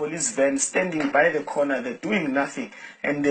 police van standing by the corner. They're doing nothing. And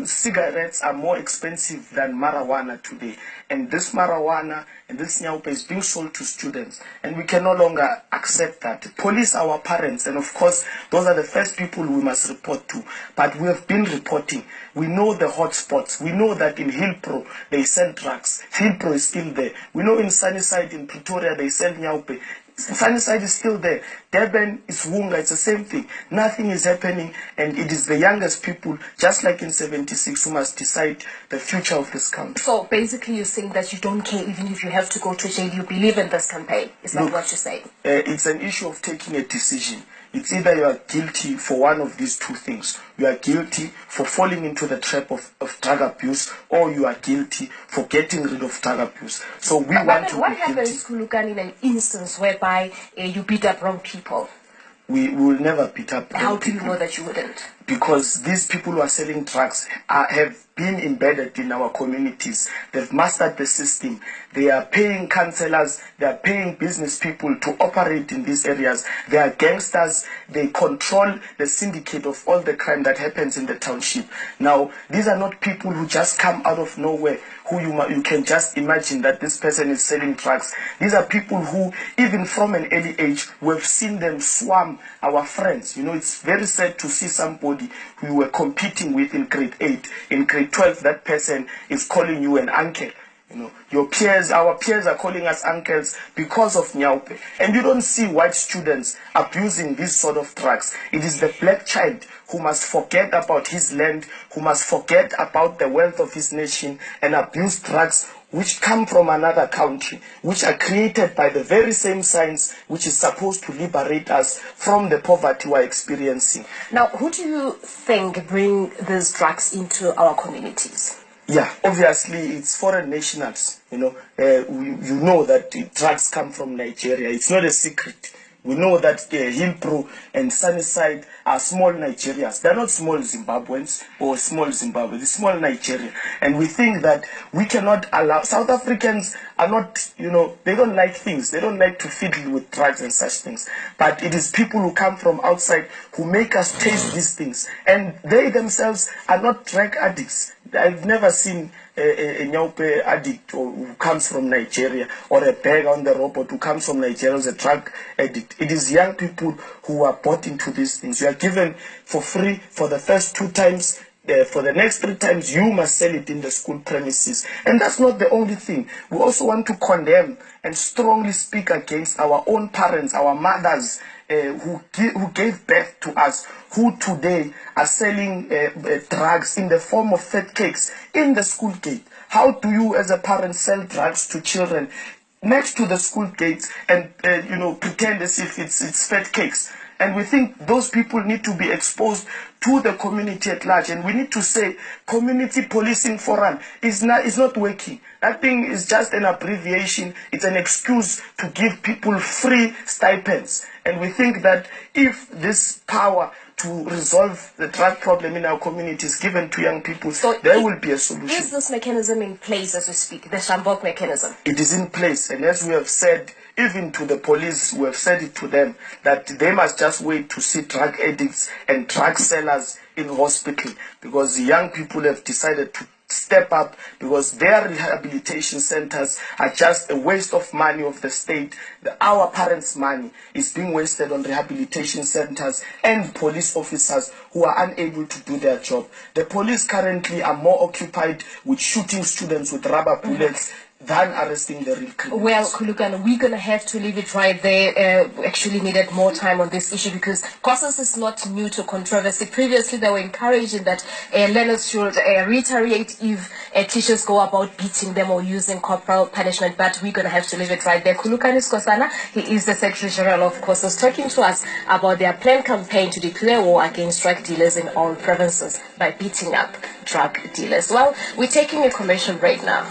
cigarettes are more expensive than marijuana today. And this marijuana and this nyaupe is being sold to students. And we can no longer accept that. Police are our parents. And of course, those are the first people we must report to. But we have been reporting. We know the hotspots. We know that in Hillbrow, they sell drugs. Hillbrow is still there. We know in Sunnyside, in Pretoria, they sell nyaupe. Sunnyside is still there. Durban is Wunga, it's the same thing. Nothing is happening, and it is the youngest people, just like in 76, who must decide the future of this country. So basically you're saying that you don't care even if you have to go to jail, you believe in this campaign. Is that what you're saying? It's an issue of taking a decision. It's either you are guilty for one of these two things. You are guilty for falling into the trap of drug abuse, or you are guilty for getting rid of drug abuse. So we want to what happens, Khulekani, in an instance whereby you beat up wrong people? We will never beat up wrong people. How do you know that you wouldn't? Because these people who are selling drugs have been embedded in our communities. They've mastered the system. They are paying councillors, they are paying business people to operate in these areas. They are gangsters. They control the syndicate of all the crime that happens in the township. Now, these are not people who just come out of nowhere, who you can just imagine that this person is selling drugs. These are people who, even from an early age, we have seen them swarm our friends. You know, it's very sad to see somebody who you were competing with in grade 8, in grade 12, that person is calling you an uncle. You know, your peers, our peers are calling us uncles because of nyaupe. And you don't see white students abusing these sort of drugs. It is the black child who must forget about his land, who must forget about the wealth of his nation and abuse drugs which come from another country, which are created by the very same science which is supposed to liberate us from the poverty we're experiencing. Now, who do you think bring these drugs into our communities? Yeah, obviously it's foreign nationals. You know, you know that drugs come from Nigeria. It's not a secret. We know that Hillbrow and Sunnyside are small Nigerians. They're not small Zimbabweans or small Zimbabwe. They're small Nigeria. And we think that we cannot allow... South Africans are not, you know, they don't like things. They don't like to fiddle with drugs and such things. But it is people who come from outside who make us taste these things. And they themselves are not drug addicts. I've never seen a nyaupe addict who comes from Nigeria, or a beggar on the robot who comes from Nigeria as a drug addict. It is young people who are bought into these things. You are given for free for the first 2 times. For the next 3 times, you must sell it in the school premises. And that's not the only thing. We also want to condemn and strongly speak against our own parents, our mothers, who gave birth to us, who today are selling drugs in the form of fat cakes in the school gate. How do you as a parent sell drugs to children next to the school gates and pretend as if it's fat cakes? And we think those people need to be exposed to the community at large. And we need to say community policing forum is not working. That thing is just an abbreviation. It's an excuse to give people free stipends. And we think that if this power to resolve the drug problem in our community is given to young people, so there will be a solution. Is this mechanism in place as we speak, the Shambok mechanism? It is in place. And as we have said, even to the police, we have said it to them, that they must just wait to see drug addicts and drug sellers in hospital, because the young people have decided to step up, because their rehabilitation centers are just a waste of money of the state. Our parents' money is being wasted on rehabilitation centers and police officers who are unable to do their job. The police currently are more occupied with shooting students with rubber bullets than arresting the real criminals. Well, Khulekani, we're going to have to leave it right there. Actually needed more time on this issue because COSAS is not new to controversy. Previously, they were encouraging that learners should reiterate if teachers go about beating them or using corporal punishment, but we're going to have to leave it right there. Khulekani Skosana, he is the Secretary General of COSAS, talking to us about their planned campaign to declare war against drug dealers in all provinces by beating up drug dealers. Well, we're taking a commercial break now.